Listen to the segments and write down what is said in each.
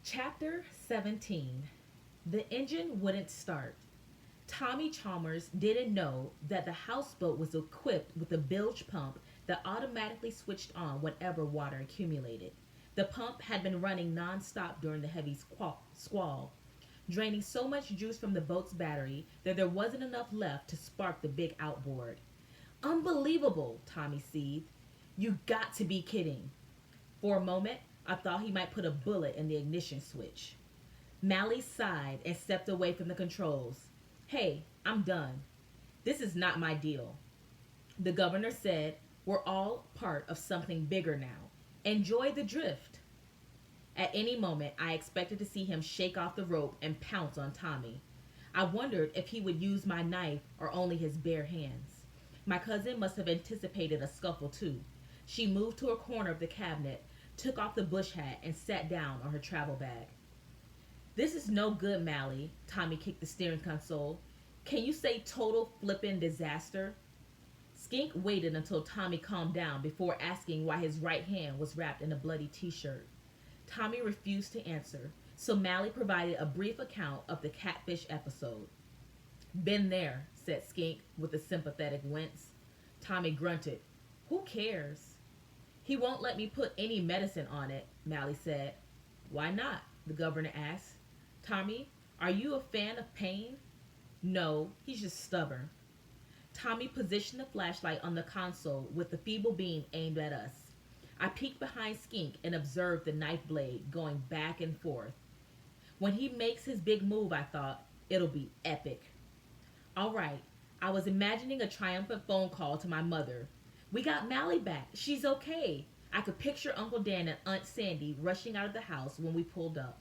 Chapter 17. The engine wouldn't start. Tommy Chalmers didn't know that the houseboat was equipped with a bilge pump that automatically switched on whenever water accumulated. The pump had been running non-stop during the heavy squall, draining so much juice from the boat's battery that there wasn't enough left to spark the big outboard. Unbelievable, Tommy seethed. You got to be kidding. For a moment, I thought he might put a bullet in the ignition switch. Mally sighed and stepped away from the controls. Hey, I'm done. This is not my deal. The governor said, we're all part of something bigger now. Enjoy the drift. At any moment, I expected to see him shake off the rope and pounce on Tommy. I wondered if he would use my knife or only his bare hands. My cousin must have anticipated a scuffle too. She moved to a corner of the cabinet, took off the bush hat, and sat down on her travel bag. This is no good, Mally. Tommy kicked the steering console. Can you say total flippin' disaster? Skink waited until Tommy calmed down before asking why his right hand was wrapped in a bloody t-shirt. Tommy refused to answer, so Mally provided a brief account of the catfish episode. Been there, said Skink with a sympathetic wince. Tommy grunted. Who cares? He won't let me put any medicine on it, Mally said. Why not? The governor asked. Tommy, are you a fan of pain? No, he's just stubborn. Tommy positioned the flashlight on the console with the feeble beam aimed at us. I peeked behind Skink and observed the knife blade going back and forth. When he makes his big move, I thought, it'll be epic. All right, I was imagining a triumphant phone call to my mother. We got Mally back. She's okay. I could picture Uncle Dan and Aunt Sandy rushing out of the house when we pulled up.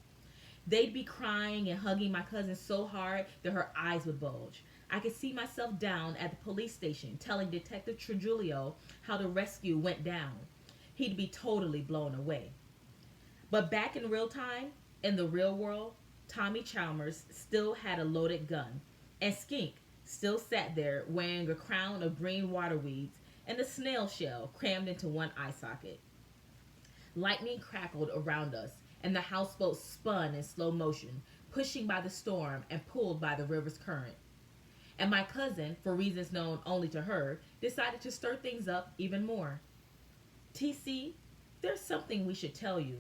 They'd be crying and hugging my cousin so hard that her eyes would bulge. I could see myself down at the police station telling Detective Trujillo how the rescue went down. He'd be totally blown away. But back in real time, in the real world, Tommy Chalmers still had a loaded gun, and Skink still sat there wearing a crown of green water weeds and a snail shell crammed into one eye socket. Lightning crackled around us, and the houseboat spun in slow motion, pushing by the storm and pulled by the river's current. And my cousin, for reasons known only to her, decided to stir things up even more. TC, there's something we should tell you.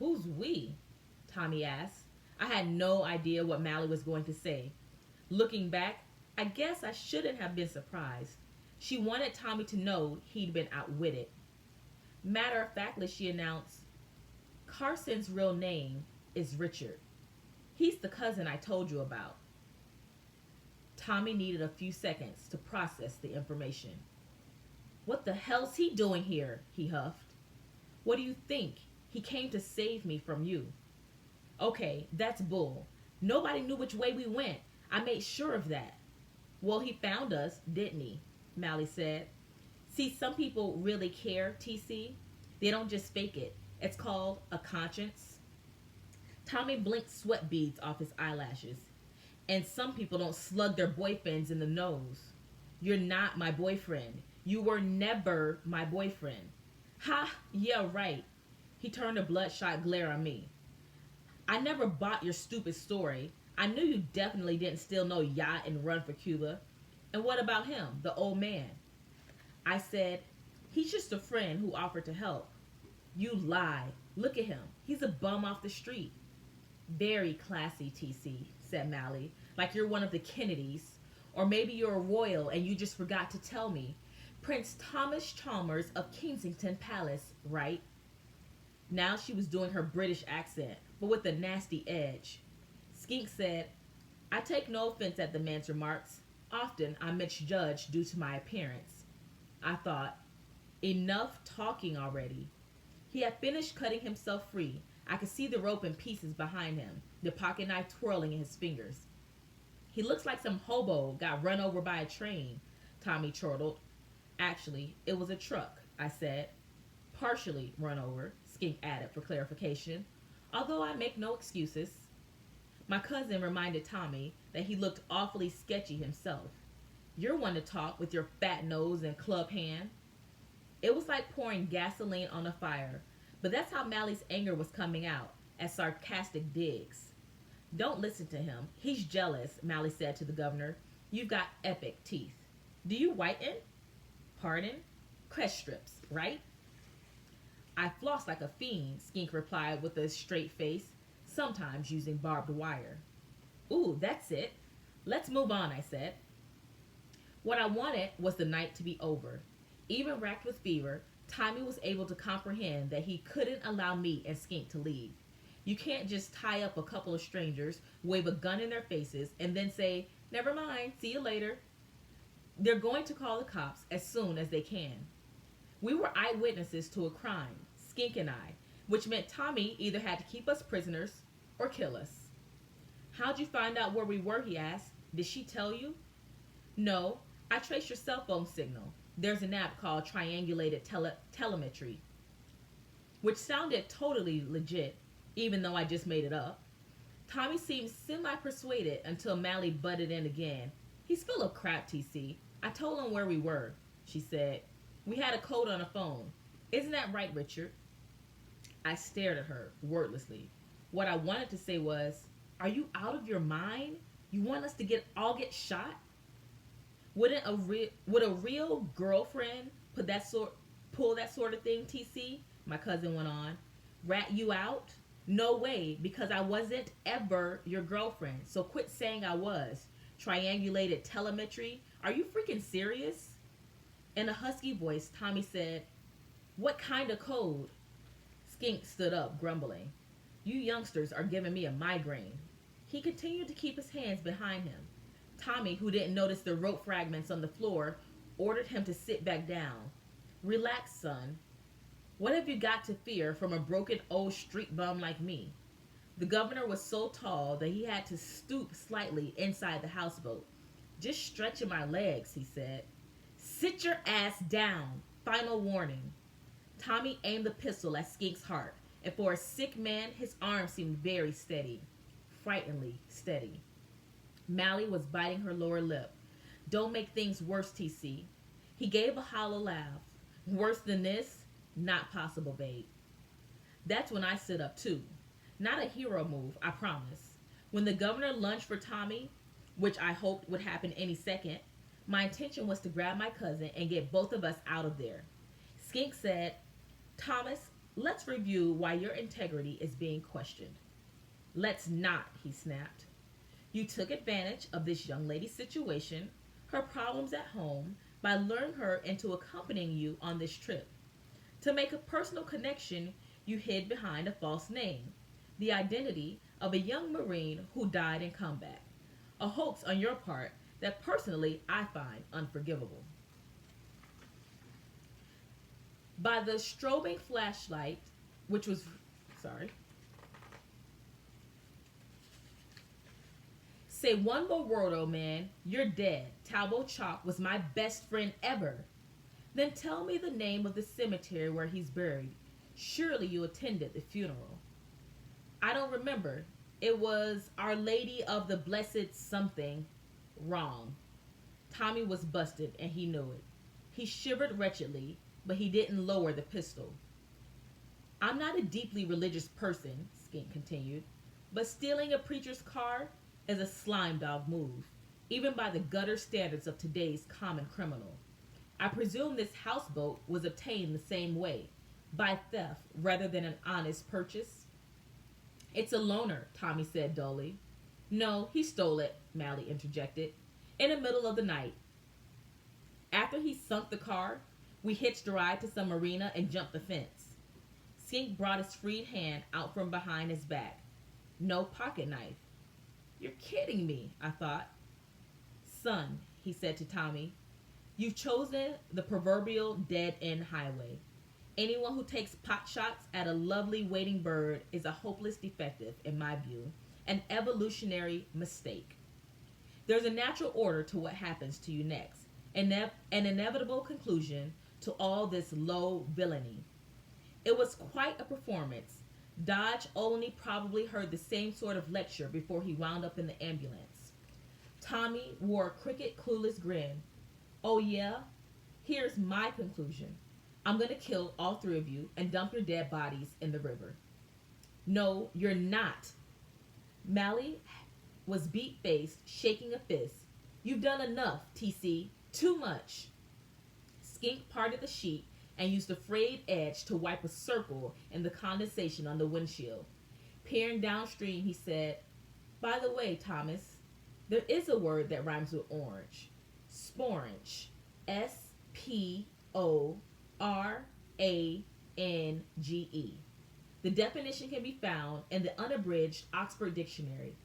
Who's we? Tommy asked. I had no idea what Mally was going to say. Looking back, I guess I shouldn't have been surprised. She wanted Tommy to know he'd been outwitted. Matter of factly, she announced, Carson's real name is Richard. He's the cousin I told you about. Tommy needed a few seconds to process the information. What the hell's he doing here? He huffed. What do you think? He came to save me from you. Okay, that's bull. Nobody knew which way we went. I made sure of that. Well, he found us, didn't he? Mally said. See, some people really care, TC. They don't just fake it. It's called a conscience. Tommy blinked sweat beads off his eyelashes. And some people don't slug their boyfriends in the nose. You're not my boyfriend. You were never my boyfriend. Ha, yeah, right. He turned a bloodshot glare on me. I never bought your stupid story. I knew you definitely didn't steal no yacht and run for Cuba. And what about him, the old man? I said, he's just a friend who offered to help. You lie. Look at him. He's a bum off the street. Very classy, TC, said Mally, like you're one of the Kennedys. Or maybe you're a royal and you just forgot to tell me. Prince Thomas Chalmers of Kensington Palace, right? Now she was doing her British accent, but with a nasty edge. Skink said, I take no offense at the man's remarks. Often I'm misjudged due to my appearance. I thought, enough talking already. He had finished cutting himself free. I could see the rope in pieces behind him, the pocket knife twirling in his fingers. He looks like some hobo got run over by a train, Tommy chortled. Actually, it was a truck, I said. Partially run over, Skink added for clarification, although I make no excuses. My cousin reminded Tommy that he looked awfully sketchy himself. You're one to talk with your fat nose and club hand. It was like pouring gasoline on a fire, but that's how Mally's anger was coming out. as sarcastic digs. Don't listen to him. He's jealous, Mally said to the governor. You've got epic teeth. Do you whiten? Pardon? Crest strips, right? I floss like a fiend, Skink replied with a straight face, sometimes using barbed wire. Ooh, that's it. Let's move on, I said. What I wanted was the night to be over. Even racked with fever, Tommy was able to comprehend that he couldn't allow me and Skink to leave. You can't just tie up a couple of strangers, wave a gun in their faces, and then say, never mind, see you later. They're going to call the cops as soon as they can. We were eyewitnesses to a crime, Skink and I, which meant Tommy either had to keep us prisoners or kill us. How'd you find out where we were, he asked. Did she tell you? No, I traced your cell phone signal. There's an app called triangulated telemetry, which sounded totally legit, even though I just made it up. Tommy seemed semi-persuaded until Mally butted in again. He's full of crap, TC. I told him where we were, she said. We had a code on the phone. Isn't that right, Richard? I stared at her, wordlessly. What I wanted to say was, are you out of your mind? You want us to all get shot? Would a real girlfriend pull that sort of thing, TC? My cousin went on. Rat you out? No way, because I wasn't ever your girlfriend. So quit saying I was. Triangulated telemetry? Are you freaking serious? In a husky voice, Tommy said, what kind of code? Skink stood up, grumbling. You youngsters are giving me a migraine. He continued to keep his hands behind him. Tommy, who didn't notice the rope fragments on the floor, ordered him to sit back down. Relax, son. What have you got to fear from a broken old street bum like me? The governor was so tall that he had to stoop slightly inside the houseboat. Just stretching my legs, he said. Sit your ass down. Final warning. Tommy aimed the pistol at Skink's heart, and for a sick man, his arm seemed very steady. Frighteningly steady. Mally was biting her lower lip. Don't make things worse, TC. He gave a hollow laugh. Worse than this? Not possible, babe. That's when I stood up too. Not a hero move, I promise. When the governor lunged for Tommy, which I hoped would happen any second, my intention was to grab my cousin and get both of us out of there. Skink said, Thomas, let's review why your integrity is being questioned. Let's not, he snapped. You took advantage of this young lady's situation, her problems at home, by luring her into accompanying you on this trip. To make a personal connection, you hid behind a false name, the identity of a young Marine who died in combat. A hoax on your part that personally I find unforgivable. By the strobing flashlight, which was, Say one more word, old man. You're dead. Talbot Chalk was my best friend ever. Then tell me the name of the cemetery where he's buried. Surely you attended the funeral. I don't remember. It was Our Lady of the Blessed something. Wrong. Tommy was busted, and he knew it. He shivered wretchedly, but he didn't lower the pistol. I'm not a deeply religious person, Skink continued, but stealing a preacher's car is a slime dog move, even by the gutter standards of today's common criminal. I presume this houseboat was obtained the same way, by theft rather than an honest purchase. It's a loaner, Tommy said dully. No, he stole it, Mally interjected, in the middle of the night. After he sunk the car, we hitched a ride to some marina and jumped the fence. Skink brought his freed hand out from behind his back. No pocket knife. You're kidding me, I thought. Son, he said to Tommy, you've chosen the proverbial dead-end highway. Anyone who takes pot shots at a lovely waiting bird is a hopeless defective, in my view, an evolutionary mistake. There's a natural order to what happens to you next, an inevitable conclusion to all this low villainy. It was quite a performance. Dodge only probably heard the same sort of lecture before he wound up in the ambulance. Tommy wore a crooked, clueless grin. Oh yeah? Here's my conclusion. I'm going to kill all three of you and dump your dead bodies in the river. No, you're not. Mally was beat faced, shaking a fist. You've done enough, TC. Too much. Skink parted the sheet and used a frayed edge to wipe a circle in the condensation on the windshield. Peering downstream, he said, By the way, Thomas, there is a word that rhymes with orange. Sporange. Sporange. The definition can be found in the unabridged Oxford Dictionary.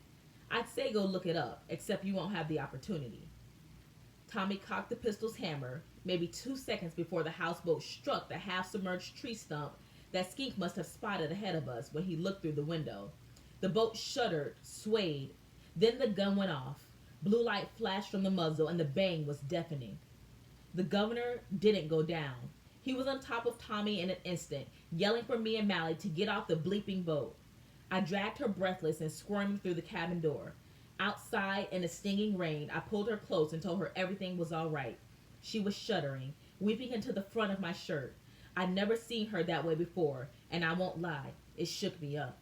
I'd say go look it up, except you won't have the opportunity. Tommy cocked the pistol's hammer, maybe 2 seconds before the houseboat struck the half-submerged tree stump that Skink must have spotted ahead of us when he looked through the window. The boat shuddered, swayed. Then the gun went off. Blue light flashed from the muzzle, and the bang was deafening. The governor didn't go down. He was on top of Tommy in an instant, yelling for me and Mally to get off the bleeping boat. I dragged her breathless and squirming through the cabin door. Outside in the stinging rain, I pulled her close and told her everything was all right. She was shuddering, weeping into the front of my shirt. I'd never seen her that way before, and I won't lie, it shook me up.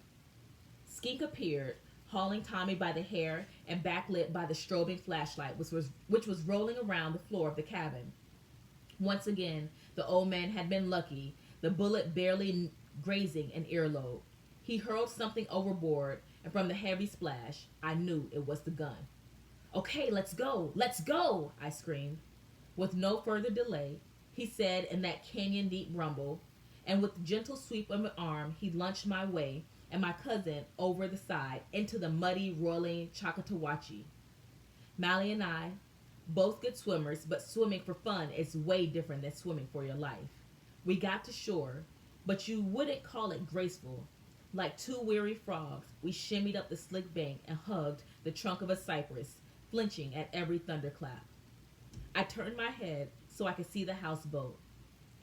Skink appeared, hauling Tommy by the hair and backlit by the strobing flashlight, which was rolling around the floor of the cabin. Once again, the old man had been lucky, the bullet barely grazing an earlobe. He hurled something overboard, and from the heavy splash, I knew it was the gun. Okay, let's go, I screamed. With no further delay, he said in that canyon-deep rumble, and with a gentle sweep of an arm, he lunged my way and my cousin over the side into the muddy, rolling Chakatawachi. Mally and I, both good swimmers, but swimming for fun is way different than swimming for your life. We got to shore, but you wouldn't call it graceful. Like two weary frogs, we shimmied up the slick bank and hugged the trunk of a cypress, flinching at every thunderclap. I turned my head so I could see the houseboat.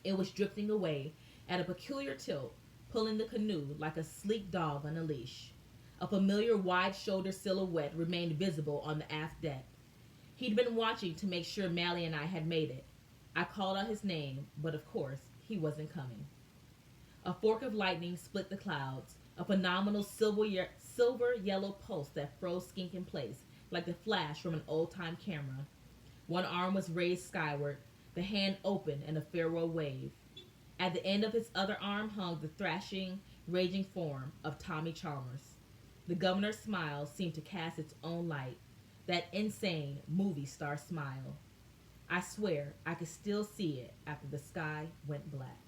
It was drifting away at a peculiar tilt, pulling the canoe like a sleek dog on a leash. A familiar wide-shouldered silhouette remained visible on the aft deck. He'd been watching to make sure Mally and I had made it. I called out his name, but of course, he wasn't coming. A fork of lightning split the clouds, a phenomenal silver-yellow pulse that froze Skink in place, like the flash from an old-time camera. One arm was raised skyward, the hand open in a farewell wave. At the end of his other arm hung the thrashing, raging form of Tommy Chalmers. The governor's smile seemed to cast its own light, that insane movie star smile. I swear I could still see it after the sky went black.